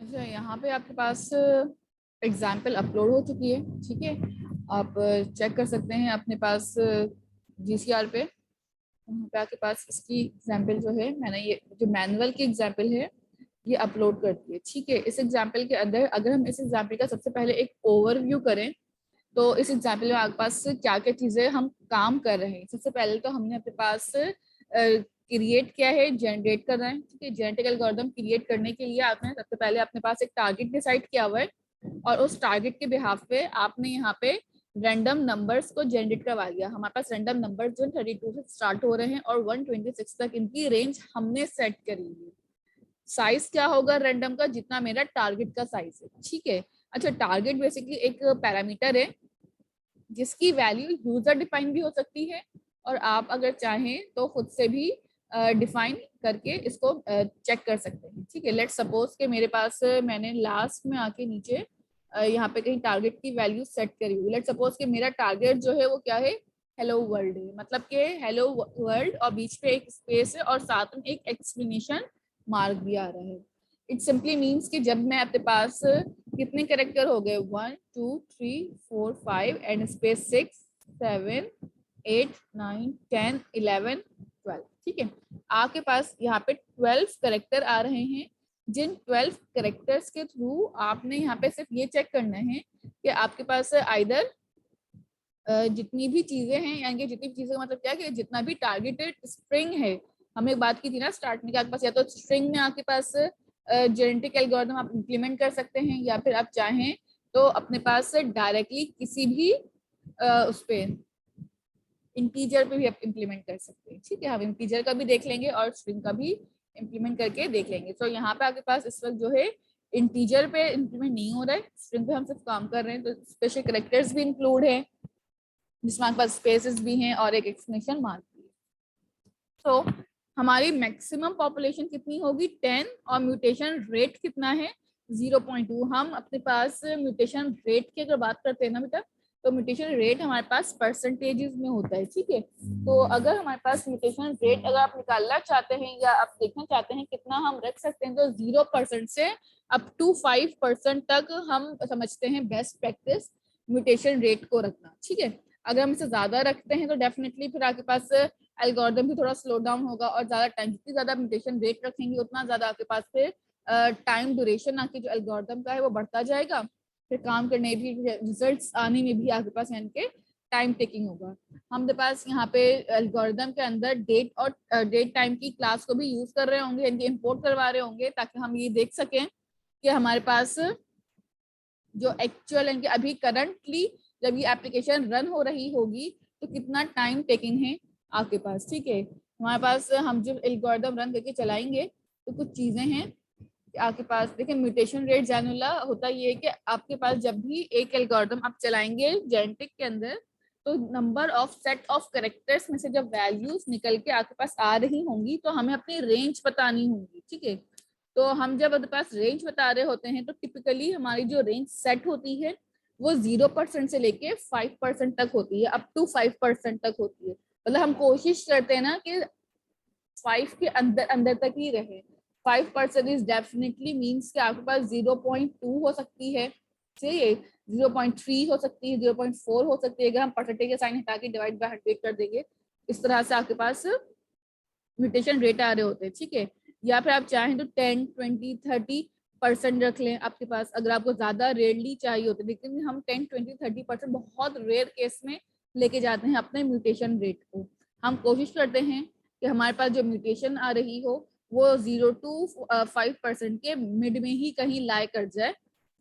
अच्छा, यहाँ पे आपके पास एग्जाम्पल अपलोड हो चुकी है। ठीक है, आप चेक कर सकते हैं अपने पास जीसीआर पे। वहाँ पे आपके पास इसकी एग्जाम्पल जो है, मैंने ये जो मैनुअल की एग्जाम्पल है ये अपलोड कर दी है। ठीक है, इस एग्जाम्पल के अंदर अगर हम इस एग्जाम्पल का सबसे पहले एक ओवरव्यू करें तो इस एग्जाम्पल में आपके पास क्या क्या चीजें हम काम कर रहे हैं। सबसे पहले तो हमने अपने पास क्रिएट किया है, जनरेट कर रहे हैं। ठीक है, जेनेटिक एल्गोरिथम क्रिएट करने के लिए आपने सबसे पहले अपने पास एक टारगेट डिसाइड किया हुआ है और उस टारगेट के बिहाफ पे आपने यहाँ पे रैंडम नंबर्स को जनरेट करवा दिया। हमारे पास रैंडम नंबर्स जो 32 से स्टार्ट हो रहे हैं और 126 तक इनकी रेंज हमने सेट करी है। साइज क्या होगा रैंडम का, जितना मेरा टारगेट का साइज है। ठीक है, अच्छा, टारगेट बेसिकली एक पैरामीटर है जिसकी वैल्यू यूजर डिफाइन भी हो सकती है और आप अगर चाहें तो खुद से भी डिफाइन करके इसको चेक कर सकते हैं। ठीक है, लेट सपोज के मेरे पास मैंने लास्ट में आके नीचे यहाँ पे कहीं टारगेट की वैल्यू सेट करी हुई। लेट सपोज के मेरा टारगेट जो है वो क्या है, हेलो वर्ल्ड है। मतलब कि हेलो वर्ल्ड और बीच पे एक स्पेस है और साथ में एक एक्सप्लेनेशन मार्क भी आ रहा है। इट सिंपली मीन्स कि जब मैं अपने पास कितने करेक्टर हो गए, 1 2 3 4 5 एंड स्पेस 6 7 8 9 10 11 12। ठीक है, आपके पास यहाँ पे 12 करेक्टर आ रहे हैं। जिन 12 करेक्टर्स के थ्रू आपने यहाँ पे सिर्फ ये चेक करना है कि आपके पास आइदर जितनी भी चीजें हैं, यानी कि जितनी भी चीजें का मतलब क्या है कि जितना भी टारगेटेड स्ट्रिंग है, हमने एक बात की थी ना स्टार्ट में कि आपके पास या तो स्ट्रिंग में आपके पास जेनेटिक एल्गोरिथम आप इम्प्लीमेंट कर सकते हैं या फिर आप चाहें तो अपने पास डायरेक्टली किसी भी उस पे इंटीजर पे भी आप इम्प्लीमेंट कर सकते हैं। ठीक है, हम इंटीजर का भी देख लेंगे और स्ट्रिंग का भी इम्प्लीमेंट करके देख लेंगे। तो यहाँ पे आपके पास इस वक्त जो है इंटीजर पे इम्प्लीमेंट नहीं हो रहा है, स्ट्रिंग पे हम सिर्फ काम कर रहे हैं। तो स्पेशल करेक्टर्स भी इंक्लूड है जिसमें आपके पास स्पेसेस भी हैं और एक एक्सक्लेमेशन मार्क भी है। तो हमारी मैक्सिमम पॉपुलेशन कितनी होगी, 10, और म्यूटेशन रेट कितना है, 0.2। हम अपने पास म्यूटेशन रेट की अगर बात करते हैं ना बेटा, तो म्यूटेशन रेट हमारे पास परसेंटेजेस में होता है। ठीक है, तो अगर हमारे पास म्यूटेशन रेट अगर आप निकालना चाहते हैं या आप देखना चाहते हैं कितना हम रख सकते हैं, तो 0% से अप टू 5% तक हम समझते हैं बेस्ट प्रैक्टिस म्यूटेशन रेट को रखना। ठीक है, अगर हम इसे ज्यादा रखते हैं तो डेफिनेटली फिर आपके पास एल्गोरिथम भी थोड़ा स्लो डाउन होगा और ज्यादा टाइम, जितनी ज्यादा म्यूटेशन रेट रखेंगे उतना ज्यादा आपके पास फिर टाइम ड्यूरेशन आपके जो एल्गोरिथम का है वो बढ़ता जाएगा। फिर काम करने भी, रिजल्ट्स आने में भी आपके पास यानी कि टाइम टेकिंग होगा। हमारे पास यहाँ पे एल्गोरिथम के अंदर डेट और डेट टाइम की क्लास को भी यूज कर रहे होंगे, यानी कि इम्पोर्ट करवा रहे होंगे ताकि हम ये देख सकें कि हमारे पास जो एक्चुअल यानी कि अभी करंटली जब ये एप्लीकेशन रन हो रही होगी तो कितना टाइम टेकिंग है आपके पास। ठीक है, हमारे पास हम जब एल्गोरिथम रन करके चलाएंगे तो कुछ चीजें हैं कि आपके पास देखिए म्यूटेशन रेट जानूला होता ये है कि आपके पास जब भी एक एल्गोरिथम आप चलाएंगे जेनेटिक के अंदर तो number of set of characters में से जब वैल्यूज निकल के आपके पास आ रही होंगी तो हमें अपनी रेंज बतानी होगी। ठीक है, तो हम जब अपने पास रेंज बता रहे होते हैं तो टिपिकली हमारी जो रेंज सेट होती है वो 0% से लेके 5% तक होती है, अप टू 5% तक होती है। मतलब हम कोशिश करते हैं ना कि 5 के अंदर अंदर तक ही रहे। 5% इज डेफिनेटली मीन्स कि आपके पास 0.2 हो सकती है, सही है, 0.3 हो सकती है, 0.4 हो सकती है। अगर हम परसेंटेज का साइन हटा के डिवाइड बाय 100 कर देंगे, इस तरह से आपके पास म्यूटेशन रेट आ रहे होते हैं। ठीक है, या फिर आप चाहें तो 10 20 30% रख लें आपके पास, अगर आपको ज्यादा रेयरली चाहिए होते हैं। लेकिन हम 10 20 30% बहुत रेयर केस में लेके जाते हैं अपने म्यूटेशन रेट को। हम कोशिश करते हैं कि हमारे पास जो म्यूटेशन आ रही हो वो 0 to 5% के मिड में ही कहीं लाई कर जाए,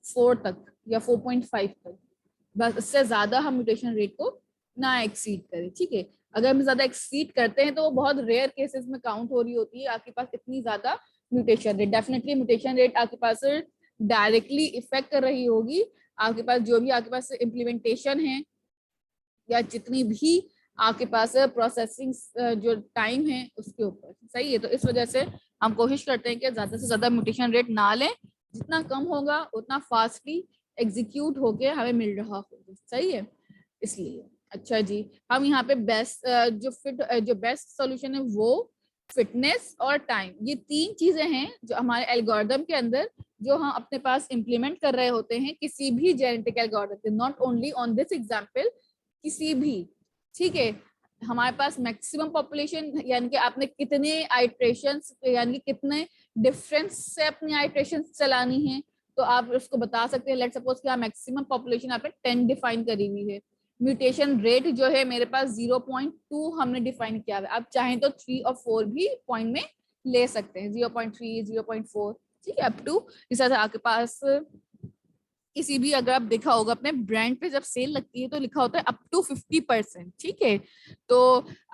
4 तक या 4.5 तक। बस इससे ज्यादा हम म्यूटेशन रेट को ना एक्सीड करें। ठीक है, अगर हम ज्यादा एक्सीड करते हैं तो वो बहुत रेयर केसेस में काउंट हो रही होती है आपके पास इतनी ज्यादा mutation rate. Definitely mutation rate आपके पास डायरेक्टली इफेक्ट कर रही होगी आपके पास जो भी आपके पास इम्प्लीमेंटेशन है या जितनी भी आपके पास प्रोसेसिंग जो टाइम है उसके ऊपर। सही है, तो इस वजह से हम कोशिश करते हैं कि ज्यादा से ज्यादा म्यूटेशन रेट ना लें, जितना कम होगा उतना फास्टली एग्जीक्यूट होके हमें मिल रहा होगा। सही है, इसलिए अच्छा जी, हम यहाँ पे बेस्ट जो बेस्ट सोल्यूशन है वो फिटनेस और टाइम, ये तीन चीजें हैं जो हमारे एल्गोरिदम के अंदर जो हम अपने पास इम्प्लीमेंट कर रहे होते हैं किसी भी जेनेटिक एल्गोरिदम के, not only on this example, किसी भी, ठीक है। हमारे पास मैक्सिमम पॉपुलेशन यानी कि आपने कितने आइट्रेशंस यानी कि कितने डिफरेंस से अपनी आइट्रेशंस चलानी है, तो आप उसको बता सकते हैं। लेट्स सपोज कि आप मैक्सिमम पॉपुलेशन आपने 10 डिफाइन करी हुई है, म्यूटेशन रेट जो है मेरे पास 0.2 हमने डिफाइन किया है, आप चाहें तो 3 और 4 भी पॉइंट में ले सकते हैं, 0.3 0.4, ठीक है, अप टू जैसा आपके पास किसी भी, अगर आप देखा होगा अपने ब्रांड पे जब सेल लगती है तो लिखा होता है अप टू 50%, ठीक है। तो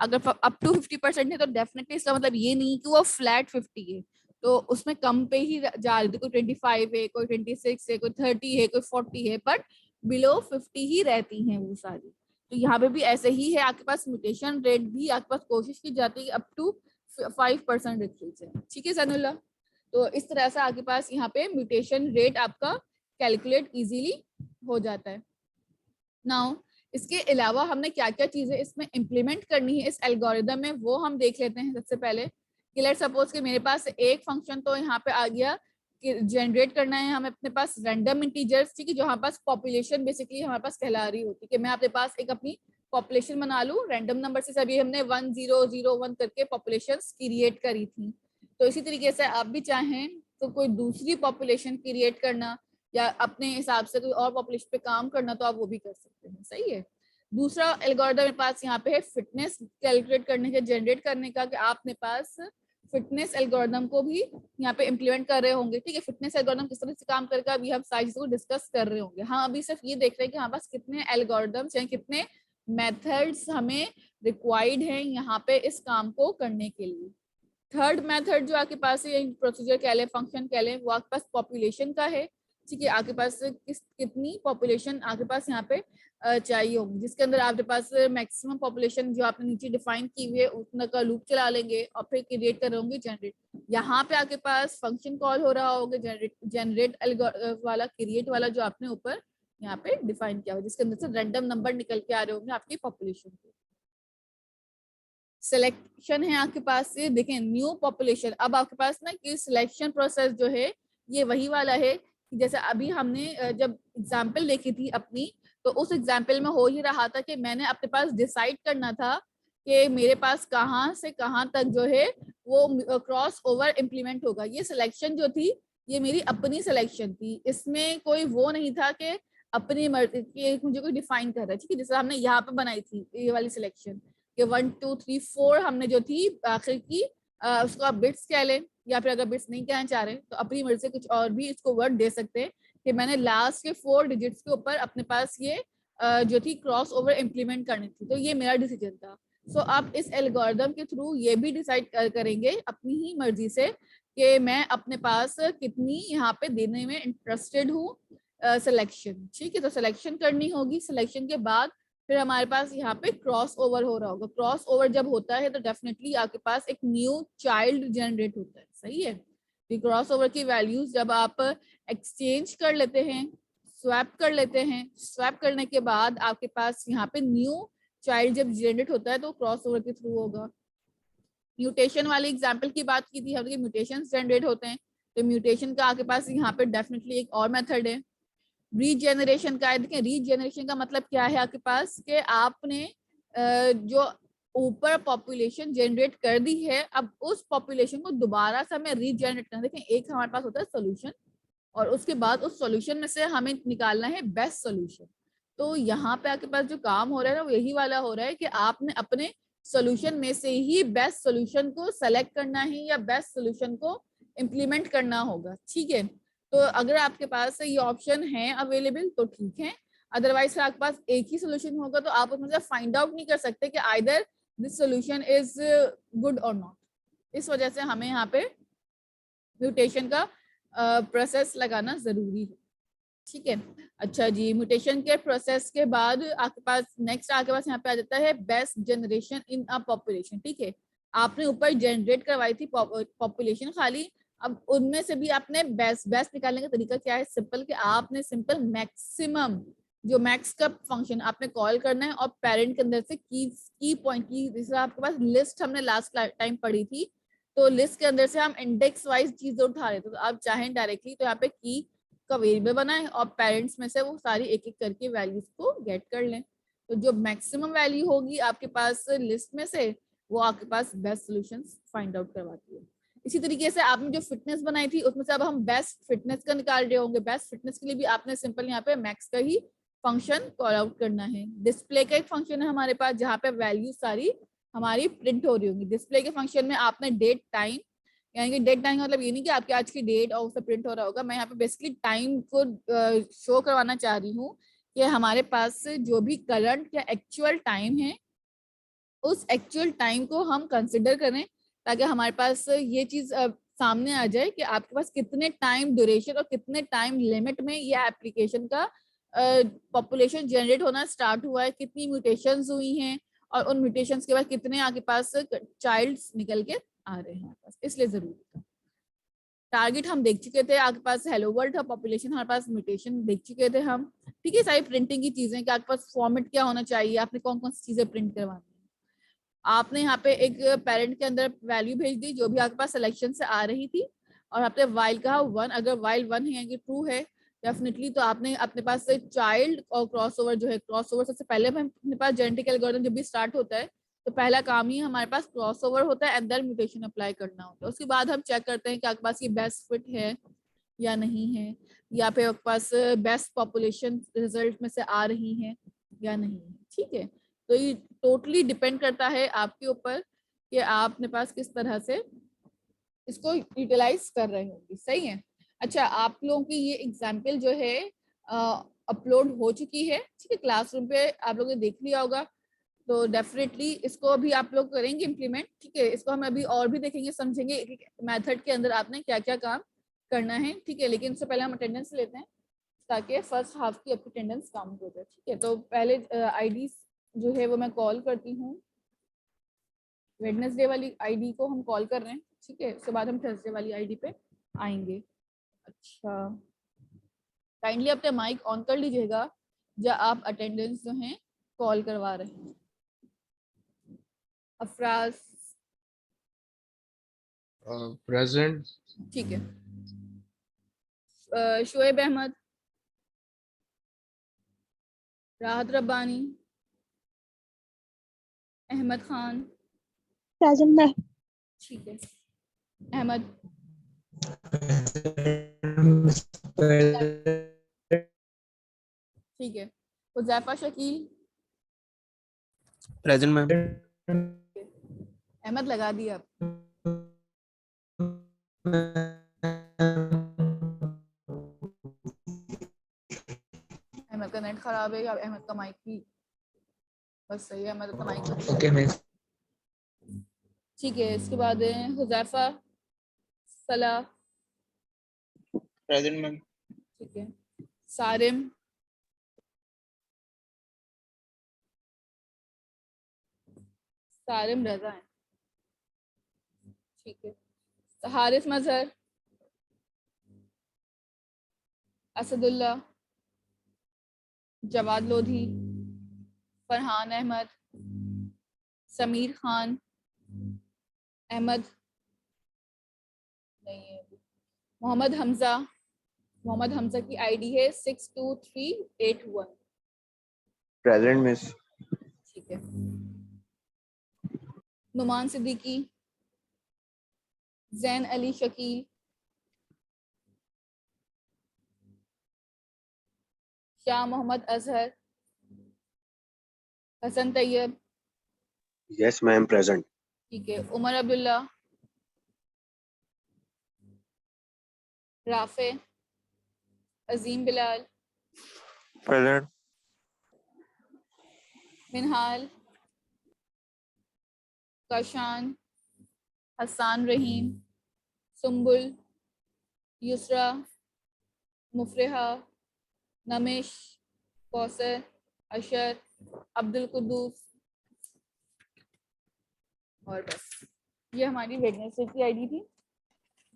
अगर अप टू 50% है तो डेफिनेटली इसका मतलब ये नहीं कि वो फ्लैट 50 है, तो उसमें कम पे ही जा रही थी, कोई 25 है, कोई 26 है, कोई 30 है, कोई 40 है, बट बिलो 50 ही रहती हैं वो सारी। तो यहाँ पे भी ऐसे ही है, आपके पास म्यूटेशन रेट भी आपके पास कोशिश की जाती है अप टू 5% डिक्रीज है, ठीक है सनुल्ला। तो इस तरह से आपके पास यहाँ पे म्यूटेशन रेट आपका कैलकुलेट इजीली हो जाता है। नाउ इसके अलावा हमने क्या क्या चीजें इसमें इम्प्लीमेंट करनी है इस एल्गोरिदम में, वो हम देख लेते हैं। सबसे पहले कि लेट्स सपोज कि मेरे पास एक फंक्शन तो यहाँ पे आ गया कि जनरेट करना है हमें अपने पास रैंडम इंटीजर्स, ठीक है, जो हमारे पास पॉपुलेशन बेसिकली हमारे पास कहला रही होती है कि मैं आपके पास एक अपनी पॉपुलेशन बना लूं रैंडम नंबर से, सभी हमने 1001 करके पॉपुलेशन क्रिएट करी थी। तो इसी तरीके से आप भी चाहें तो कोई दूसरी पॉपुलेशन क्रिएट करना या अपने हिसाब से कोई और पॉपुलेशन पे काम करना, तो आप वो भी कर सकते हैं, सही है। दूसरा एल्गोरिथम मेरे पास यहाँ पे है फिटनेस कैलकुलेट करने का, जनरेट करने का, कि आपने पास फिटनेस एल्गोरिथम को भी यहाँ पे इम्प्लीमेंट कर रहे होंगे, ठीक है। फिटनेस एल्गोरिथम किस तरह से काम करेगा अभी हम सारी चीजों को डिस्कस कर रहे होंगे। हाँ, अभी सिर्फ ये देख रहे हैं कि हमारे पास कितने एल्गोरिथम्स हैं, कितने मेथड्स हमें रिक्वायर्ड हैं यहाँ पे इस काम को करने के लिए। थर्ड मेथड जो आपके पास है, प्रोसीजर कह लें, फंक्शन कह लें, वो आपके पास पॉपुलेशन का है, ठीक है। आपके पास कितनी पॉपुलेशन आपके पास यहाँ पे चाहिए होगी, जिसके अंदर आपके पास मैक्सिमम पॉपुलेशन जो आपने नीचे डिफाइन की हुई है उतना का लूप चला लेंगे और फिर क्रिएट कर रहे होंगे जनरेट। यहाँ पे आपके पास फंक्शन कॉल हो रहा होगा जनरेट वाला, क्रिएट वाला जो आपने ऊपर यहाँ पे डिफाइन किया हुआ, जिसके अंदर से रैंडम नंबर निकल के आ रहे होंगे आपकी पॉपुलेशन के। सिलेक्शन है आपके पास से, देखें न्यू पॉपुलेशन, अब आपके पास ना कि सिलेक्शन प्रोसेस जो है ये वही वाला है कि जैसे अभी हमने जब एग्जाम्पल देखी थी अपनी, तो उस एग्जाम्पल में हो ही रहा था कि मैंने अपने पास डिसाइड करना था कि मेरे पास कहाँ से कहाँ तक जो है वो क्रॉस ओवर इम्प्लीमेंट होगा। ये सिलेक्शन जो थी ये मेरी अपनी सिलेक्शन थी, इसमें कोई वो नहीं था कि अपनी मर्जी की मुझे कोई डिफाइन कर रहा है, ठीक है। जैसे हमने यहाँ पे बनाई थी ये वाली सिलेक्शन कि 1 2 3 4 हमने जो थी आखिर की उसको आप बिट्स कह लें, या फिर अगर बिट्स नहीं कहना चाह रहे तो अपनी मर्जी से कुछ और भी इसको वर्ड दे सकते हैं कि मैंने लास्ट के 4 डिजिट्स के ऊपर अपने पास ये जो थी क्रॉस ओवर इम्प्लीमेंट करनी थी, तो ये मेरा डिसीजन था। सो आप इस एल्गोरिथम के थ्रू ये भी डिसाइड करेंगे अपनी ही मर्जी से कि मैं अपने पास कितनी यहाँ पे देने में इंटरेस्टेड हूँ सिलेक्शन, ठीक है। तो सिलेक्शन करनी होगी, सिलेक्शन के बाद फिर हमारे पास यहाँ पे क्रॉस ओवर हो रहा होगा। क्रॉस ओवर जब होता है तो डेफिनेटली आपके पास एक न्यू चाइल्ड जनरेट होता है, सही है। क्रॉस ओवर की वैल्यूज जब आप एक्सचेंज कर लेते हैं, स्वैप कर लेते हैं, स्वैप करने के बाद आपके पास यहाँ पे न्यू चाइल्ड जब जनरेट होता है तो क्रॉस ओवर के थ्रू होगा। म्यूटेशन वाले एग्जाम्पल की बात की थी हमने, म्यूटेशन जनरेट होते हैं, तो म्यूटेशन का आपके पास यहाँ पे डेफिनेटली एक और मेथड है रीजेनरेशन का। देखिए रीजेनरेशन का मतलब क्या है आपके पास कि आपने जो ऊपर पॉपुलेशन जनरेट कर दी है, अब उस पॉपुलेशन को दोबारा से हमें रीजेनरेट करना। देखिए एक हमारे पास होता है सोल्यूशन और उसके बाद उस सोल्यूशन में से हमें निकालना है बेस्ट सोल्यूशन। तो यहाँ पे आपके पास जो काम हो रहा है ना वो यही वाला हो रहा है कि आपने अपने सोल्यूशन में से ही बेस्ट सोल्यूशन को सेलेक्ट करना है या बेस्ट सोल्यूशन को इम्प्लीमेंट करना होगा, ठीक है। तो अगर आपके पास ये ऑप्शन है अवेलेबल तो ठीक है, अदरवाइज आपके पास एक ही सोल्यूशन होगा तो आप उसमें से फाइंड आउट नहीं कर सकते कि either this solution is good और नॉट। इस वजह से हमें यहाँ पे म्यूटेशन का प्रोसेस लगाना जरूरी है, ठीक है। अच्छा जी, म्यूटेशन के प्रोसेस के बाद आपके पास नेक्स्ट आपके पास यहाँ पे आ जाता है best generation in a population, ठीक है। आपने ऊपर जनरेट करवाई थी पॉपुलेशन खाली, अब उनमें से भी आपने बेस्ट निकालने का तरीका क्या है, सिंपल कि आपने सिंपल मैक्सिमम जो मैक्स का फंक्शन आपने कॉल करना है और पेरेंट के अंदर से की पॉइंट की, जैसे आपके पास लिस्ट हमने लास्ट टाइम पढ़ी थी तो लिस्ट के अंदर से हम इंडेक्स वाइज चीजें उठा रहे थे, तो आप चाहें डायरेक्टली तो यहाँ पे की का वेरिएबल बनाएं और पेरेंट्स में से वो सारी एक एक करके वैल्यूज को गेट कर लें। तो जो मैक्सिमम वैल्यू होगी आपके पास लिस्ट में से, वो आपके पास बेस्ट सोल्यूशन फाइंड आउट करवाती है। इसी तरीके से आपने जो फिटनेस बनाई थी उसमें से अब हम बेस्ट फिटनेस का निकाल रहे होंगे। बेस्ट फिटनेस के लिए भी आपने सिंपल यहाँ पे मैक्स का ही फंक्शन कॉल आउट करना है। डिस्प्ले का एक फंक्शन है हमारे पास जहाँ पे वैल्यू सारी हमारी प्रिंट हो रही होंगी। डिस्प्ले के फंक्शन में आपने डेट टाइम, यानी कि डेट टाइम मतलब ये नहीं कि आपकी आज की डेट और उससे प्रिंट हो रहा होगा। मैं यहाँ पे बेसिकली टाइम को शो करवाना चाह रही हूँ कि हमारे पास जो भी करंट या एक्चुअल टाइम है, उस एक्चुअल टाइम को हम कंसिडर करें, ताकि हमारे पास ये चीज सामने आ जाए कि आपके पास कितने टाइम ड्यूरेशन और कितने टाइम लिमिट में ये एप्लीकेशन का पॉपुलेशन जनरेट होना स्टार्ट हुआ है, कितनी म्यूटेशंस हुई हैं, और उन म्यूटेशंस के बाद कितने आपके पास चाइल्ड्स निकल के आ रहे हैं हमारे पास। इसलिए जरूरी था। टारगेट हम देख चुके थे, आपके पास हेलो वर्ल्ड था, पॉपुलेशन हमारे पास म्यूटेशन देख चुके थे हम। ठीक है, सारी प्रिंटिंग की चीजें कि आपके पास फॉर्मेट क्या होना चाहिए, आपने कौन कौन सी चीजें प्रिंट करवानी है। आपने यहाँ पे एक पेरेंट के अंदर वैल्यू भेज दी जो भी आपके पास सिलेक्शन से आ रही थी, और आपने वाइल कहा 1। अगर वाइल 1 है कि ट्रू है डेफिनेटली, तो आपने अपने पास से चाइल्ड और क्रॉसओवर जो है, क्रॉसओवर सबसे पहले अपने पास जेनेटिक एल्गोरिथम जब भी स्टार्ट होता है तो पहला काम ही हमारे पास क्रॉसओवर होता है एंड देन म्यूटेशन अप्लाई करना होता है। उसके बाद हम चेक करते हैं कि आपके पास ये बेस्ट फिट है या नहीं है, या फिर आपके पास बेस्ट पॉपुलेशन रिजल्ट में से आ रही है या नहीं है। ठीक है, तो ये टोटली डिपेंड करता है आपके ऊपर कि आप अपने पास किस तरह से इसको यूटिलाइज कर रहे होंगे। सही है। अच्छा, आप लोगों की ये एग्जाम्पल जो है अपलोड हो चुकी है, ठीक है, क्लासरूम पे आप लोगों ने देख लिया होगा। तो डेफिनेटली इसको अभी आप लोग करेंगे इम्प्लीमेंट। ठीक है, इसको हम अभी और भी देखेंगे, समझेंगे एक एक मेथड के अंदर आपने क्या क्या काम करना है। ठीक है, लेकिन इससे पहले हम अटेंडेंस लेते हैं ताकि फर्स्ट हाफ की आपकी अटेंडेंस काउंट हो जाए। ठीक है, तो पहले आईडी जो है वो मैं कॉल करती हूँ। वेडनेसडे वाली आईडी को हम कॉल कर रहे हैं। ठीक है, उसके बाद हम थर्सडे वाली आईडी पे आएंगे। अच्छा, काइंडली अपने माइक ऑन कर लीजिएगा जब आप अटेंडेंस जो है कॉल करवा रहे हैं। अफराज प्रेजेंट। ठीक है। शुएब अहमद, राहत रब्बानी, अहमद खान, प्रेजेंट में। ठीक है। अहमद, ठीक है। हुजैफा शकील, प्रेजेंट में। अहमद लगा दिया आप। अहमद का नेट खराब है या अहमद का माइक भी बस सही है? अहमद का माइक ओके मिस। ठीक है। इसके बाद है हुजैफा, सलाह, प्रेजेंट में। ठीक है। सारिम, सारिम रजा है, ठीक है। हारिस मजहर, असदुल्ला, जवाद लोधी, फरहान अहमद, समीर खान, अहमद नहीं है, मोहम्मद हमजा। मोहम्मद हमजा की आईडी है 62381, प्रेजेंट मिस। ठीक है। Numan Siddiqui, Zain Ali Shakeel, Shah Mohammad Azhar, Hasan Tayyab, yes ma'am present. ठीक है। उमर अब्दुल्ला, राफे, अजीम बिलाल, प्रेजेंट। मिनहाल, काशान, हसान रहीम, सुम्बुल, युसरा, मुफरहा, नमिश, कौसर, अशर, अब्दुल कुद्दूस, और बस ये हमारी वेडनेसडे की आईडी थी।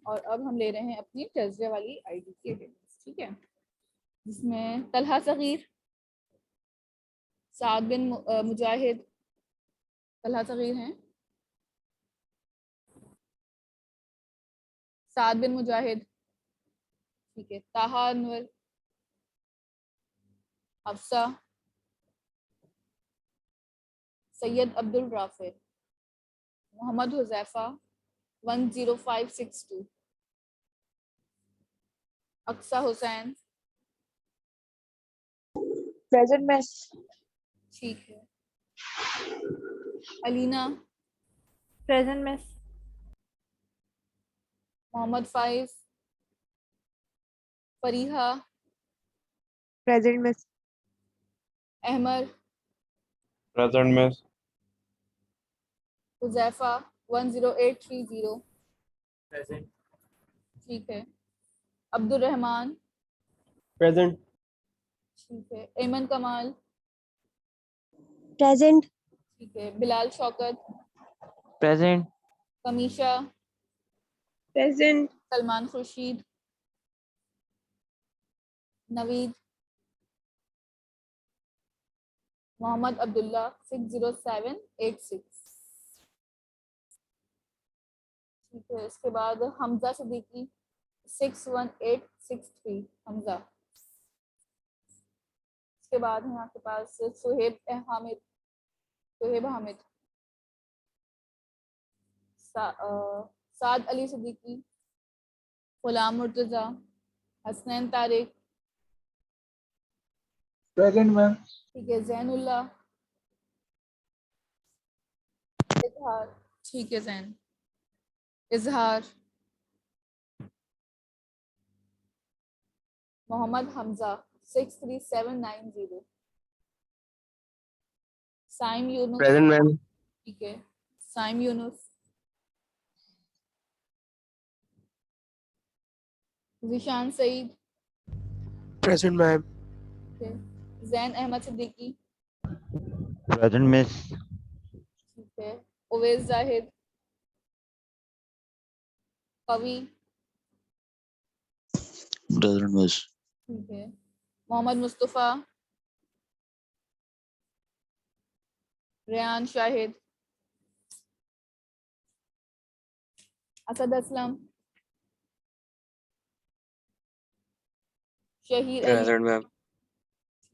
और अब हम ले रहे हैं अपनी थर्सडे वाली आईडी की अटेंडेंस। ठीक है, जिसमें तलहा सगीर, साद बिन मुजाहिद, तलहा सगीर हैं, साद बिन मुजाहिद, ठीक है। Taha Anwar, Hafsa, Syed Abdul Rafe, Mohammad Huzaifa 10562, Aqsa Hussain, Present, miss. ठीक है। Alina, Present, miss. मोहम्मद फाइज, Fariha, Present, miss. Ahmad, Present, miss. Huzaifa 10830, Present. ठीक है। अब्दुल रहमान, Present. ठीक है। एमन कमाल, Present. ठीक है। बिलाल शौकत, Present. कमीशा, Present. सलमान खुर्शीद, नवीद, मोहम्मद अब्दुल्ला 60786, ठीक है। इसके बाद हमजा सिद्दीकी 61863, हमजा। इसके बाद है आपके पास सुहेब हामिद, सुहेब हामिद, साद अली सिद्दीकी, गुलाम मुर्तजा, हसनैन तारिक, Present, ma'am. ठीक है। जैनुल्ला, इजहार, ठीक है। जैन, इजहार, मोहम्मद हमजा 63790, साइम यूनुस, Present, ma'am. ठीक है। Saim Yunus, Zeeshan Saeed, Present, ma'am. ठीक है। Jain Ahmad Siddiqui, Present, miss. ठीक है। उवैस जाहिद, कवि, Present, miss. ठीक है। Mohammad Mustafa, Rehan Shahid, Asad Aslam, Shaheer Ali, Present, ma'am.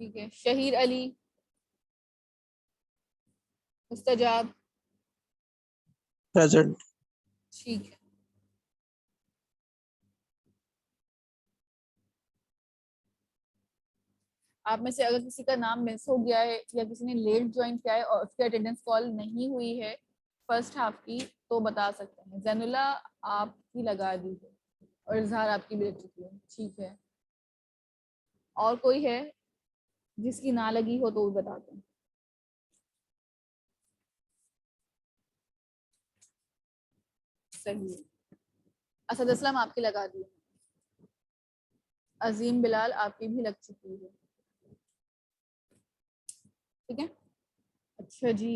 ठीक है। शहीर अली, मुस्तजाब, Present. ठीक है। आप में से अगर किसी का नाम मिस हो गया है या किसी ने लेट ज्वाइन किया है और उसकी अटेंडेंस कॉल नहीं हुई है फर्स्ट हाफ की, तो बता सकते हैं। जैनुला आपकी लगा दी है और इजहार आपकी भी लग चुकी है, ठीक है। और कोई है जिसकी ना लगी हो तो वो बता दें। सही है। असद असलम आपकी लगा दी है। अजीम बिलाल आपकी भी लग चुकी है, ठीक है। अच्छा जी,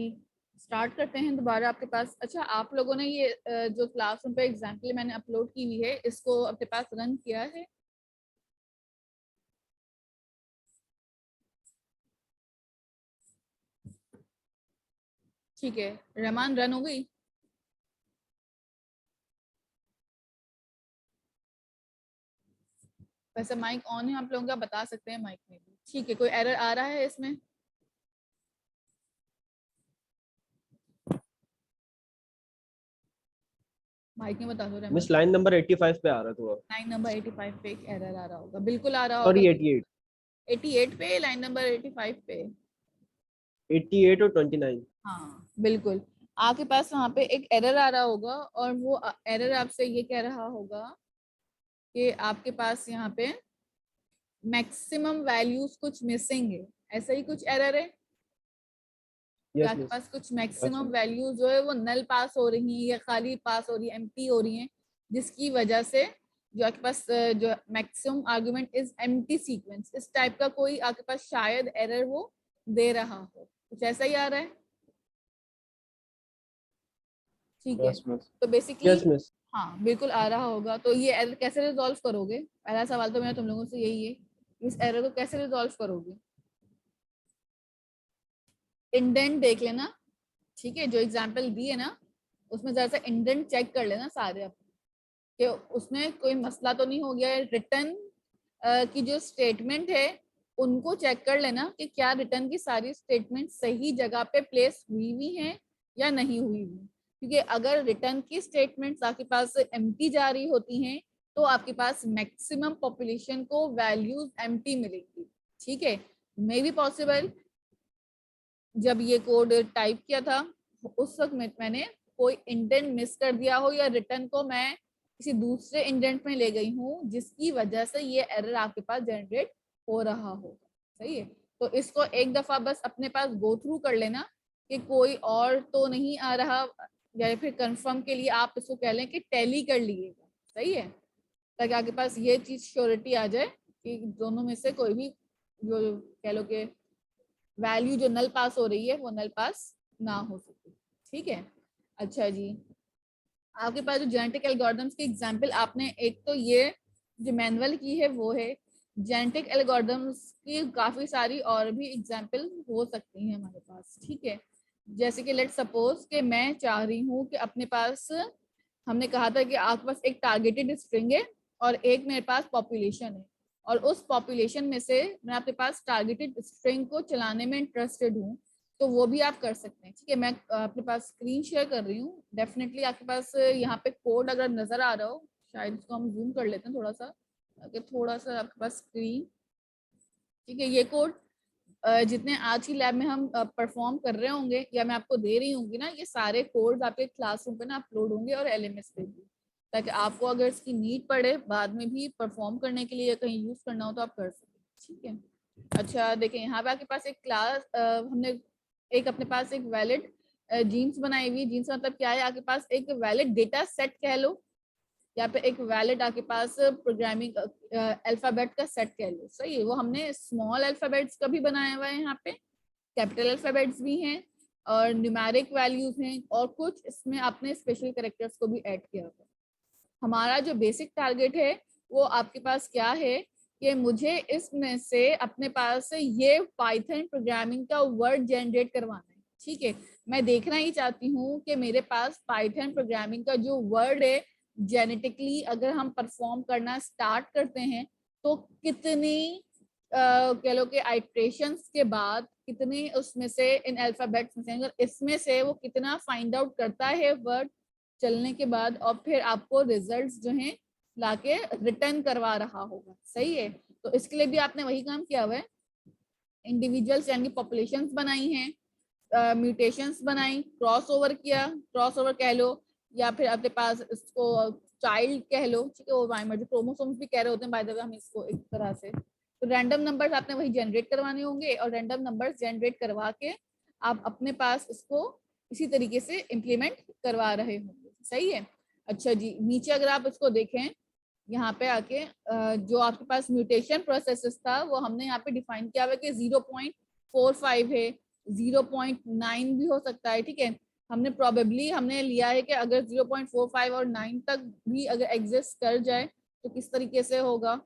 स्टार्ट करते हैं दोबारा आपके पास। अच्छा, आप लोगों ने ये जो क्लासरूम पे एग्जाम्पल मैंने अपलोड की हुई है, इसको अपने पास रन किया है? ठीक है। रहमान, रन हो गई? वैसे माइक ऑन है आप लोगों का, बता सकते हैं माइक में भी, ठीक है। कोई एरर आ रहा है इसमें? माइक में बता दो रहमान। मिस लाइन नंबर 85 पे आ रहा है थोड़ा। लाइन नंबर 85 पे एक एरर आ रहा होगा, बिल्कुल आ रहा होगा। सॉरी 88 88 पे, लाइन नंबर 85 पे। 88 और 29। हाँ बिल्कुल, आपके पास वहाँ पे एक एरर आ रहा होगा और वो एरर आपसे ये कह रहा होगा कि आपके पास यहाँ पे मैक्सिमम वैल्यूज कुछ मिसिंग है, ऐसा ही कुछ एरर है कि यस आपके मिस। पास कुछ मैक्सिमम वैल्यूज जो है वो नल पास हो रही हैं या खाली पास हो रही है, एम्प्टी हो रही हैं, जिसकी वजह से जो आपके पास जो maximum argument is empty sequence, इस टाइप का कोई आपके पास शायद एरर वो दे रहा हो, कुछ ऐसा ही आ रहा है, ठीक है। Yes miss. तो बेसिकली यस मिस। हाँ बिल्कुल आ रहा होगा। तो ये एरर कैसे रिजॉल्व करोगे? पहला सवाल तो मेरा तुम लोगों से यही है, इस एरर को कैसे रिजॉल्व करोगे? इंडेंट देख लेना, ठीक है। जो एग्जाम्पल दी है ना उसमें जरा सा इंडेंट चेक कर लेना सारे अपने, कि उसमें कोई मसला तो नहीं हो गया है। रिटर्न की जो स्टेटमेंट है उनको चेक कर लेना कि क्या रिटर्न की सारी स्टेटमेंट सही जगह पे प्लेस हुई हैं या नहीं हुई, क्योंकि अगर रिटर्न की स्टेटमेंट्स आपके पास एम्प्टी जा रही होती हैं तो आपके पास मैक्सिमम पॉपुलेशन को वैल्यूज एम्प्टी मिलेंगी। ठीक है, मे बी पॉसिबल जब ये कोड टाइप किया था उस वक्त मैंने कोई इंडेंट मिस कर दिया हो, या रिटर्न को मैं किसी दूसरे इंडेंट में ले गई हूँ जिसकी वजह से ये एरर आपके पास जनरेट हो रहा होगा। सही है, तो इसको एक दफा बस अपने पास गो थ्रू कर लेना कि कोई और तो नहीं आ रहा, या फिर कंफर्म के लिए आप इसको कह लें कि टैली कर लीजिएगा। सही है, ताकि आपके पास ये चीज श्योरिटी आ जाए कि दोनों में से कोई भी जो कह लो कि वैल्यू जो नल पास हो रही है वो नल पास ना हो सके। ठीक है, अच्छा जी, आपके पास जो जेनेटिक एल्गोरिथम्स की एग्जांपल आपने एक तो ये जो मैनुअल की है वो है, जेनेटिक एल्गोरिथम्स की काफी सारी और भी एग्जांपल हो सकती हैं हमारे पास। ठीक है, जैसे कि लेट सपोज कि मैं चाह रही हूँ कि अपने पास, हमने कहा था कि आपके पास एक टारगेटेड स्ट्रिंग है और एक मेरे पास पॉपुलेशन है, और उस पॉपुलेशन में से मैं आपके पास टारगेटेड स्ट्रिंग को चलाने में इंटरेस्टेड हूँ, तो वो भी आप कर सकते हैं। ठीक है, मैं अपने पास स्क्रीन शेयर कर रही हूँ, डेफिनेटली आपके पास यहाँ पे कोड अगर नजर आ रहा हो, शायद इसको हम जूम कर लेते हैं थोड़ा सा, ताकि थोड़ा सा आपके पास स्क्रीन। ठीक है, ये कोड जितने आज की लैब में हम परफॉर्म कर रहे होंगे या मैं आपको दे रही होंगी ना, ये सारे कोड्स आपके क्लासरूम पे ना अपलोड होंगे और LMS पे भी, ताकि आपको अगर इसकी नीड पड़े बाद में भी परफॉर्म करने के लिए या कहीं यूज करना हो तो आप कर सकें। ठीक है, अच्छा देखें यहाँ पे आपके पास एक क्लास हमने एक अपने पास एक वैलिड जीन्स बनाई हुई। जीन्स मतलब क्या है, आपके पास एक वैलिड डेटा सेट कह लो, या पे एक वैलिड आपके पास प्रोग्रामिंग अल्फाबेट का सेट कह लो। सही है, वो हमने स्मॉल अल्फाबेट्स का भी बनाया हुआ है, यहाँ पे कैपिटल अल्फाबेट्स भी हैं और न्यूमेरिक वैल्यूज हैं, और कुछ इसमें आपने स्पेशल कैरेक्टर्स को भी ऐड किया हुआ है। हमारा जो बेसिक टारगेट है वो आपके पास क्या है कि मुझे इसमें से अपने पास ये पाइथन प्रोग्रामिंग का वर्ड जनरेट करवाना है। ठीक है, मैं देखना ही चाहती हूँ कि मेरे पास पाइथन प्रोग्रामिंग का जो वर्ड है जेनेटिकली अगर हम परफॉर्म करना स्टार्ट करते हैं तो कितनी कह लो कि आइट्रेशंस के बाद कितने उसमें से इन अल्फाबेट्स में से अगर इसमें से वो कितना फाइंड आउट करता है वर्ड चलने के बाद, और फिर आपको रिजल्ट्स जो हैं लाके रिटर्न करवा रहा होगा। सही है, तो इसके लिए भी आपने वही काम किया हुआ है, इंडिविजुअल्स यानी पॉपुलेशंस बनाई हैं, म्यूटेशंस बनाई, क्रॉस ओवर किया, क्रॉस ओवर कह लो, या फिर आपके पास इसको चाइल्ड कह लो। ठीक है, वो जो क्रोमोसोम्स भी कह रहे होते हैं बाय द वे हम इसको एक तरह से, तो रैंडम नंबर्स आपने वही जनरेट करवाने होंगे और रैंडम नंबर्स जनरेट करवा के आप अपने पास इसको इसी तरीके से इम्प्लीमेंट करवा रहे होंगे। सही है, अच्छा जी, नीचे अगर आप इसको देखें यहाँ पे आके जो आपके पास म्यूटेशन प्रोसेसेस था वो हमने यहाँ पे डिफाइन किया हुआ कि 0.45 है, 0.9 भी हो सकता है। ठीक है, हमने प्रोबेबली हमने लिया है कि अगर 0.45 और 9 तक भी अगर एग्जिस्ट कर जाए तो किस तरीके से होगा,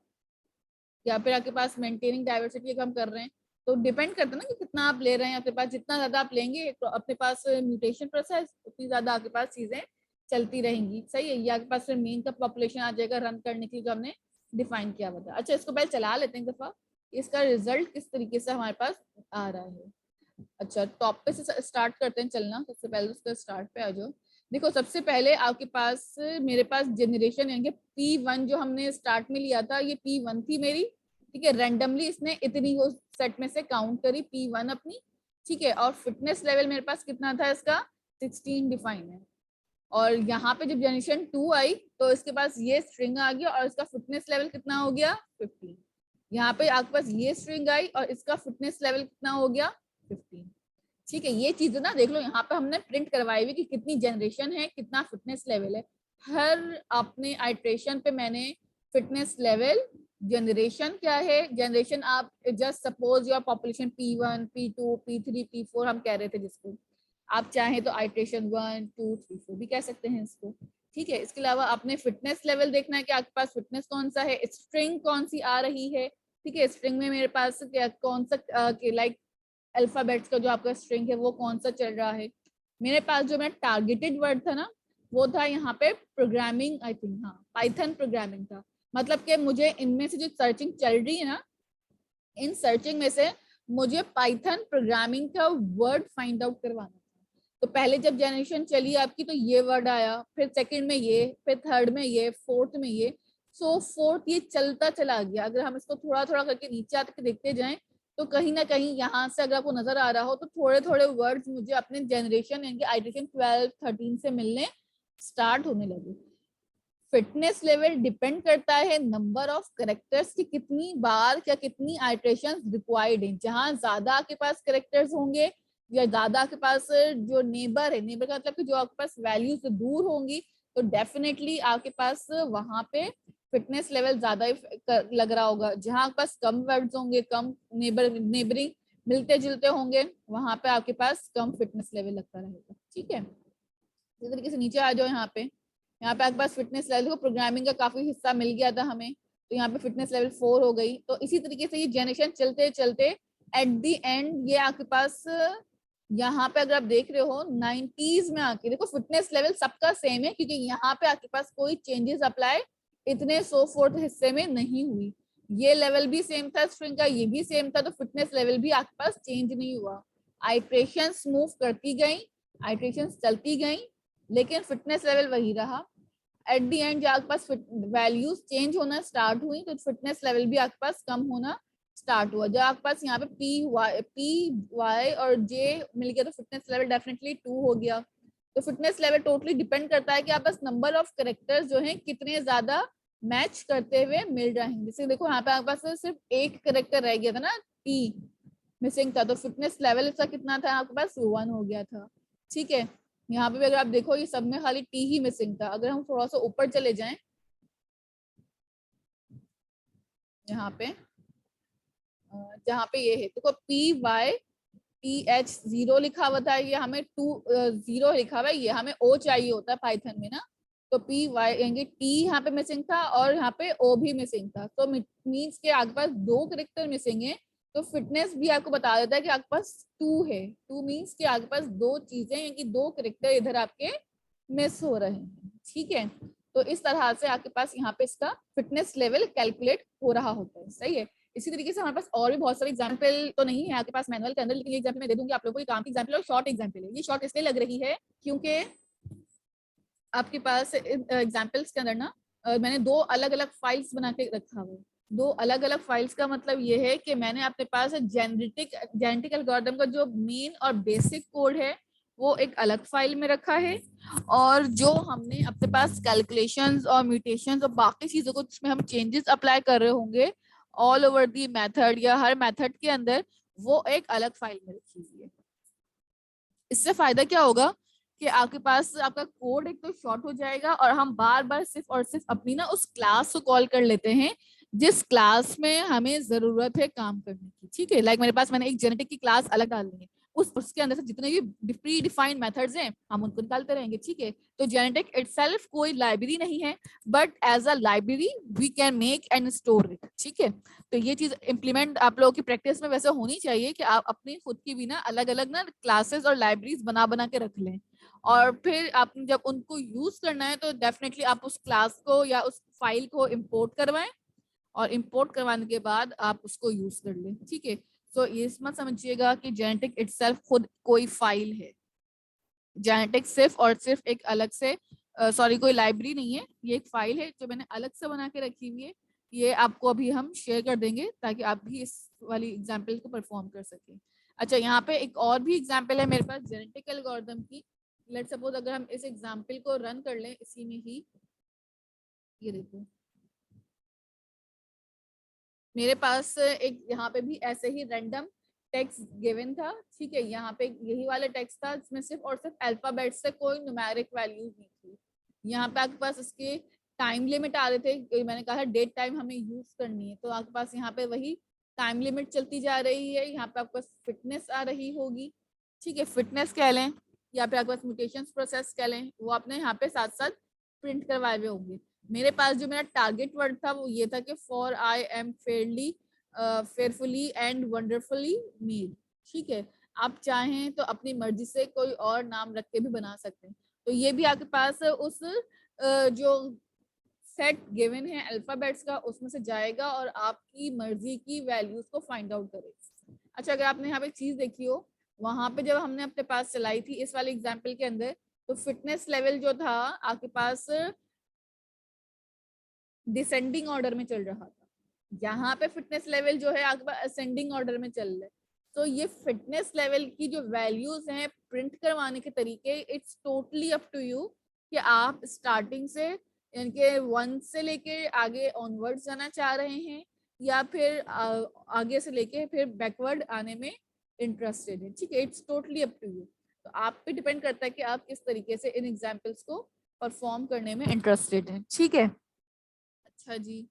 या फिर आपके पास मेंटेनिंग डाइवर्सिटी का हम कर रहे हैं, तो डिपेंड करता है ना कि कितना आप ले रहे हैं। आपके पास जितना ज्यादा आप लेंगे तो अपने पास म्यूटेशन प्रोसेस उतनी ज्यादा आपके पास चीजें चलती रहेंगी। सही है, ये आपके पास मेन का पॉपुलेशन आ जाएगा रन करने के लिए जो हमने डिफाइन किया हुआ था। अच्छा, इसको पहले चला लेते हैं एक दफा, इसका रिजल्ट किस तरीके से हमारे पास आ रहा है। अच्छा, टॉप पे से स्टार्ट करते हैं चलना, सबसे पहले उसका स्टार्ट पे आ जाओ। देखो सबसे पहले आपके पास मेरे पास जनरेशन यानी P1 जो हमने स्टार्ट में लिया था, ये P1 थी मेरी। ठीक है, रैंडमली इसने इतनी वो सेट में से काउंट करी P1 अपनी। ठीक है, और फिटनेस लेवल मेरे पास कितना था इसका 16 डिफाइन है, और यहाँ पे जब जनरेशन 2 आई तो इसके पास ये स्ट्रिंग आ गया और इसका फिटनेस लेवल कितना हो गया 15। यहाँ पे आपके पास ये स्ट्रिंग आई और इसका फिटनेस लेवल कितना हो गया 15। ठीक है, ये चीजें ना देख लो, यहाँ पे हमने प्रिंट करवाई हुई कि कितनी जनरेशन है, कितना फिटनेस लेवल है। हर अपने आइट्रेशन पे मैंने फिटनेस लेवल, जनरेशन क्या है, जनरेशन आप just suppose your population P1 P2 P3 P4 हम कह रहे थे, जिसको आप चाहें तो आइट्रेशन 1 2 3 4 भी कह सकते हैं इसको। ठीक है, इसके अलावा आपने फिटनेस लेवल देखना है कि आपके पास फिटनेस कौन सा है, स्ट्रिंग कौन सी आ रही है। ठीक है, स्ट्रिंग में मेरे पास क्या कौन सा लाइक अल्फाबेट्स का जो आपका स्ट्रिंग है वो कौन सा चल रहा है। मेरे पास जो मेरा टारगेटेड वर्ड था ना वो था यहाँ पे प्रोग्रामिंग, आई थिंक, हाँ पाइथन प्रोग्रामिंग था। मतलब कि मुझे इनमें से जो सर्चिंग चल रही है ना, इन सर्चिंग में से मुझे पाइथन प्रोग्रामिंग का वर्ड फाइंड आउट करवाना था। तो पहले जब जनरेशन चली आपकी तो ये वर्ड आया, फिर सेकंड में ये, फिर थर्ड में ये, फोर्थ में ये, सो फोर्थ ये चलता चला गया। अगर हम इसको थोड़ा थोड़ा करके नीचे आके देखते जाएं तो कहीं ना कहीं यहाँ से अगर आपको नजर आ रहा हो तो थोड़े थोड़े वर्ड्स मुझे अपने जनरेशन यानी कि आइटरेशन 12 13 से मिलने स्टार्ट होने लगे। फिटनेस लेवल डिपेंड करता है नंबर ऑफ करेक्टर्स की कितनी बार या कितनी आइटरेशंस रिक्वायर्ड है। जहां ज्यादा आपके पास करेक्टर्स होंगे या ज्यादा आपके पास जो नेबर है, नेबर का मतलब कि जो आपके पास वैल्यू से दूर होंगी, तो डेफिनेटली आपके पास वहां पे फिटनेस लेवल ज्यादा लग रहा होगा। जहां आपके पास कम वर्ड्स होंगे, कम नेबरिंग मिलते जुलते होंगे, वहां पे आपके पास कम फिटनेस लेवल लगता रहेगा। ठीक है, इस तरीके से नीचे आ जाओ। यहाँ पे आपके पास फिटनेस लेवल को प्रोग्रामिंग का काफी हिस्सा मिल गया था हमें, तो यहाँ पे फिटनेस लेवल 4 हो गई। तो इसी तरीके से ये जनरेशन चलते चलते एट द एंड ये आपके पास यहाँ पे अगर आप देख रहे हो 90s में आके देखो फिटनेस लेवल सबका सेम है, क्योंकि यहाँ पे आपके पास कोई चेंजेस अप्लाई इतने सो फोर्थ हिस्से में नहीं हुई। ये लेवल भी सेम था स्ट्रिंग का, ये भी सेम था, तो फिटनेस लेवल भी आपके पास चेंज नहीं हुआ। आइट्रेशंस मूव करती गई, आइट्रेशंस चलती गई, लेकिन फिटनेस लेवल वही रहा। एट द एंड जब आपके पास वैल्यूज चेंज होना स्टार्ट हुई तो फिटनेस लेवल भी आपके पास कम होना स्टार्ट हुआ। जब आपके पास यहाँ पे पी वाई और जे मिल गया तो फिटनेस लेवल डेफिनेटली 2 हो गया। तो फिटनेस लेवल टोटली डिपेंड करता है कि आप बस नंबर ऑफ करेक्टर्स जो हैं कितने ज्यादा मैच करते हुए मिल रहे हैं। जैसे देखो यहाँ पे आपके पास सिर्फ एक करेक्टर रह गया था ना, टी मिसिंग था, तो फिटनेस लेवल इसका कितना था आपके पास 1 हो गया था। ठीक है, यहाँ पे भी अगर आप देखो ये सब में खाली टी ही मिसिंग था। अगर हम थोड़ा सा ऊपर चले जाएं, यहाँ पे जहाँ पे ये है देखो पी वाई टी एच 0 लिखा हुआ था, ये हमें 0 लिखा हुआ है, ये हमें ओ चाहिए होता है पाइथन में ना। तो पी वाई यानी टी यहाँ पे मिसिंग था और यहाँ पे ओ भी मिसिंग था, तो मीन्स के आपके पास 2 करेक्टर मिसिंग है। तो फिटनेस भी आपको बता देता है कि आपके पास 2 है। 2 मीन्स के आपके पास 2 चीजें यानी कि 2 करेक्टर इधर आपके मिस हो रहे हैं। ठीक है, तो इस तरह से आपके पास यहाँ पे इसका फिटनेस लेवल कैलकुलेट हो रहा होता है। सही है, इसी तरीके से हमारे पास और भी बहुत सारे एग्जाम्पल तो नहीं है आपके पास मैनुअल के अंदर, लेकिन ये एग्जाम्पल मैं दे दूंगी आप लोगों को। काम की एग्जाम्पल और शॉर्ट एग्जाम्पल है। ये शॉर्ट इसलिए लग रही है क्योंकि आपके पास एग्जाम्पल्स के अंदर ना मैंने 2 अलग अलग फाइल्स बना के रखा हुआ है। 2 अलग अलग फाइल्स का मतलब ये है कि मैंने अपने पास जेनेटिक एल्गोरिथम का जो मेन और बेसिक कोड है वो एक अलग फाइल में रखा है, और जो हमने अपने पास कैलकुलेशंस और म्यूटेशंस और बाकी चीजों को जिसमें हम चेंजेस अप्लाई कर रहे होंगे ऑल ओवर दी मेथड या हर मेथड के अंदर, वो एक अलग फाइल में रखी हुई है। इससे फायदा क्या होगा कि आपके पास आपका कोड एक तो शॉर्ट हो जाएगा और हम बार बार सिर्फ और सिर्फ अपनी ना उस क्लास को कॉल कर लेते हैं जिस क्लास में हमें जरूरत है काम करने की। ठीक है, लाइक मेरे पास मैंने एक जेनेटिक की क्लास अलग डालनी है, उसके अंदर से जितने भी प्री डिफाइंड मेथड्स हैं हम उनको निकालते रहेंगे। ठीक है, तो जेनेटिक इटसेल्फ कोई लाइब्रेरी नहीं है, but as a library we can make and store it. ठीक है, तो ये चीज इम्प्लीमेंट आप लोगों की प्रैक्टिस में वैसे होनी चाहिए कि आप अपनी खुद की भी ना अलग अलग ना क्लासेस और लाइब्रेरीज बना बना के रख लें, और फिर आप जब उनको यूज करना है तो डेफिनेटली आप उस क्लास को या उस फाइल को इंपोर्ट करवाएं, और इंपोर्ट करवाने के बाद आप उसको यूज कर लें। ठीक है, तो ये मत समझिएगा कि जेनेटिक इटसेल्फ खुद कोई फाइल है। जेनेटिक सिर्फ और सिर्फ एक अलग से सॉरी कोई लाइब्रेरी नहीं है, ये एक फाइल है जो मैंने अलग से बना के रखी हुई है। ये आपको अभी हम शेयर कर देंगे ताकि आप भी इस वाली एग्जाम्पल को परफॉर्म कर सकें। अच्छा, यहाँ पे एक और भी एग्जाम्पल है मेरे पास जेनेटिक एल्गोरिथम की। लेट्स सपोज अगर हम इस एग्जाम्पल को रन कर लें इसी में ही, ये देखो मेरे पास एक यहाँ पे भी ऐसे ही रैंडम टेक्स्ट गिवन था। ठीक है, यहाँ पे यही वाला टेक्स्ट था जिसमें सिर्फ और सिर्फ अल्फाबेट से कोई न्यूमेरिक वैल्यूज नहीं थी। यहाँ पे आपके पास इसके टाइम लिमिट आ रहे थे, मैंने कहा डेट टाइम हमें यूज करनी है, तो आपके पास यहाँ पे वही टाइम लिमिट चलती जा रही है। यहाँ पे आपके पास फिटनेस आ रही होगी। ठीक है, फिटनेस कह लें या फिर आपके पास म्यूटेशन प्रोसेस कह लें, वो आपने यहाँ पे साथ साथ प्रिंट करवाए हुए होंगे। मेरे पास जो मेरा टारगेट वर्ड था वो ये था कि for I am fearfully and wonderfully made. ठीक है, आप चाहें तो अपनी मर्जी से कोई और नाम रख के भी बना सकते हैं। तो ये भी आपके पास उस जो सेट गिवन है अल्फाबेट्स का उसमें से जाएगा और आपकी मर्जी की वैल्यूज को फाइंड आउट करेगा। अच्छा, अगर आपने यहाँ पे चीज देखी हो, वहां पे जब हमने अपने पास चलाई थी इस वाले एग्जाम्पल के अंदर, तो फिटनेस लेवल जो था आपके पास डिसेंडिंग ऑर्डर में चल रहा था, यहाँ पे फिटनेस लेवल जो है आपके पास असेंडिंग ऑर्डर में चल रहा है। तो ये फिटनेस लेवल की जो वैल्यूज हैं प्रिंट करवाने के तरीके, it's totally up to you कि आप स्टार्टिंग से इनके 1 से लेके आगे ऑनवर्ड्स जाना चाह रहे हैं या फिर आगे से लेके फिर बैकवर्ड आने में इंटरेस्टेड है। ठीक है, it's totally up to you. तो आप पे डिपेंड करता है कि आप किस तरीके से इन एग्जाम्पल्स को परफॉर्म करने में इंटरेस्टेड हैं। ठीक है, अच्छा जी,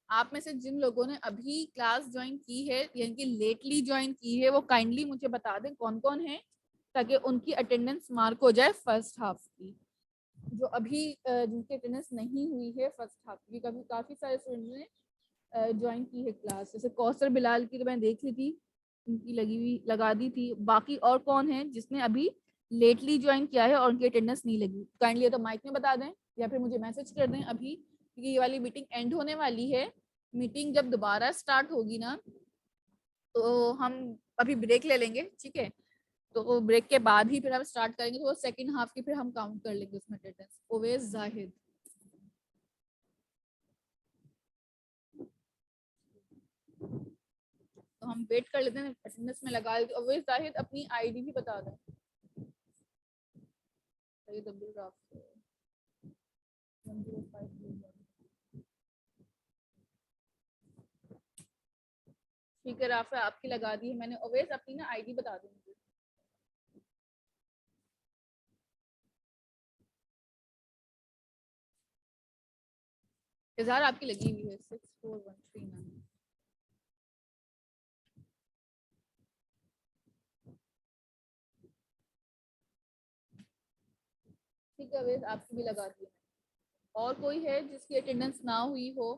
आप में से जिन लोगों ने अभी क्लास ज्वाइन की है यानी कि लेटली ज्वाइन की है वो काइंडली मुझे बता दें कौन कौन है, ताकि उनकी अटेंडेंस मार्क हो जाए फर्स्ट हाफ की। जो अभी जिनकी अटेंडेंस नहीं हुई है फर्स्ट हाफ की, कभी काफी सारे स्टूडेंट्स ने ज्वाइन की है क्लास, जैसे कौसर बिलाल की तो मैं देख ली थी, उनकी लगा दी थी। बाकी और कौन है जिसने अभी लेटली ज्वाइन किया है और उनकी अटेंडेंस नहीं लगी, काइंडली तो माइक में बता दें या फिर मुझे मैसेज कर दें अभी, क्योंकि ये वाली मीटिंग एंड होने वाली है। मीटिंग जब दोबारा स्टार्ट होगी ना तो हम अभी ब्रेक ले लेंगे। ठीक है, तो ब्रेक के बाद ही फिर हम स्टार्ट करेंगे, तो वो सेकंड हाफ की फिर हम काउंट कर लेंगे उसमें अटेंडेंस। ओवैस जाहिद, तो हम वेट कर लेते हैं, अटेंडेंस में लगा लेते। ओवैस जाहिद अपनी आईडी भी बता दें। सैयद अब्दुल राफ़ी 105। ठीक है राफा, आपकी लगा दी है मैंने। ओवैस अपनी ना आईडी बता दें मुझे। इजहार आपकी लगी हुई है 64139। ठीक है ओवैस, आपकी भी लगा दी है। और कोई है जिसकी अटेंडेंस ना हुई हो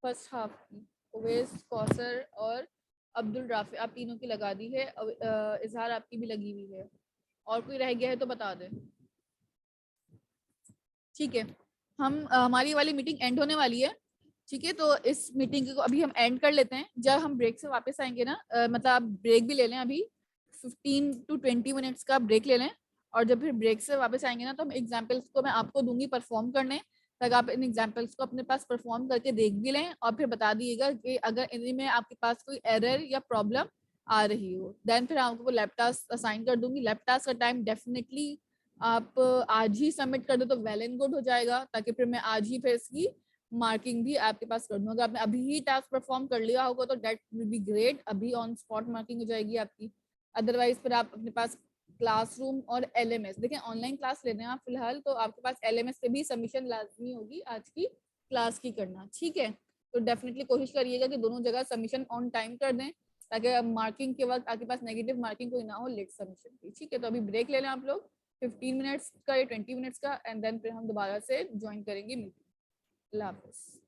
फर्स्ट हाफ की? ओवैस, कौसर और अब्दुल राफी, आप तीनों की लगा दी है। इजहार आपकी भी लगी हुई है। और कोई रह गया है तो बता दें। ठीक है, हम हमारी वाली मीटिंग एंड होने वाली है। ठीक है, तो इस मीटिंग को अभी हम एंड कर लेते हैं। जब हम ब्रेक से वापस आएंगे ना, मतलब आप ब्रेक भी ले लें, अभी 15 to 20 मिनट्स का ब्रेक ले लें, और जब फिर ब्रेक से वापस आएंगे ना तो हम एग्जाम्पल्स को मैं आपको दूंगी परफॉर्म करने, ताकि आप इन एग्जाम्पल्स को अपने पास परफॉर्म करके देख भी लें और फिर बता दिएगा कि अगर इनमें आपके पास कोई एरर या प्रॉब्लम आ रही हो, देन फिर आपको लैब टास्क असाइन कर दूंगी। लैब टास्क का टाइम डेफिनेटली आप आज ही सबमिट कर दो तो वेल एंड गुड हो जाएगा, ताकि फिर मैं आज ही फिर इसकी मार्किंग भी आपके पास कर दूंगा। अगर आपने अभी ही टास्क परफॉर्म कर लिया होगा तो दैट विल बी ग्रेट, अभी ऑन स्पॉट मार्किंग हो जाएगी आपकी। अदरवाइज फिर आप अपने पास क्लासरूम और एलएमएस, देखें ऑनलाइन क्लास ले रहे हैं आप फिलहाल, तो आपके पास एलएमएस से भी सबमिशन लाजमी होगी आज की क्लास की करना। ठीक है, तो डेफिनेटली कोशिश करिएगा कि दोनों जगह सबमिशन ऑन टाइम कर दें, ताकि मार्किंग के वक्त आपके पास नेगेटिव मार्किंग कोई ना हो लेट सबमिशन की। ठीक है, तो अभी ब्रेक ले लें आप लोग 15 मिनट्स का या 20 मिनट्स का, एंड देन फिर हम दोबारा से ज्वाइन करेंगे मीटिंग। अल्लाह हाफिज़।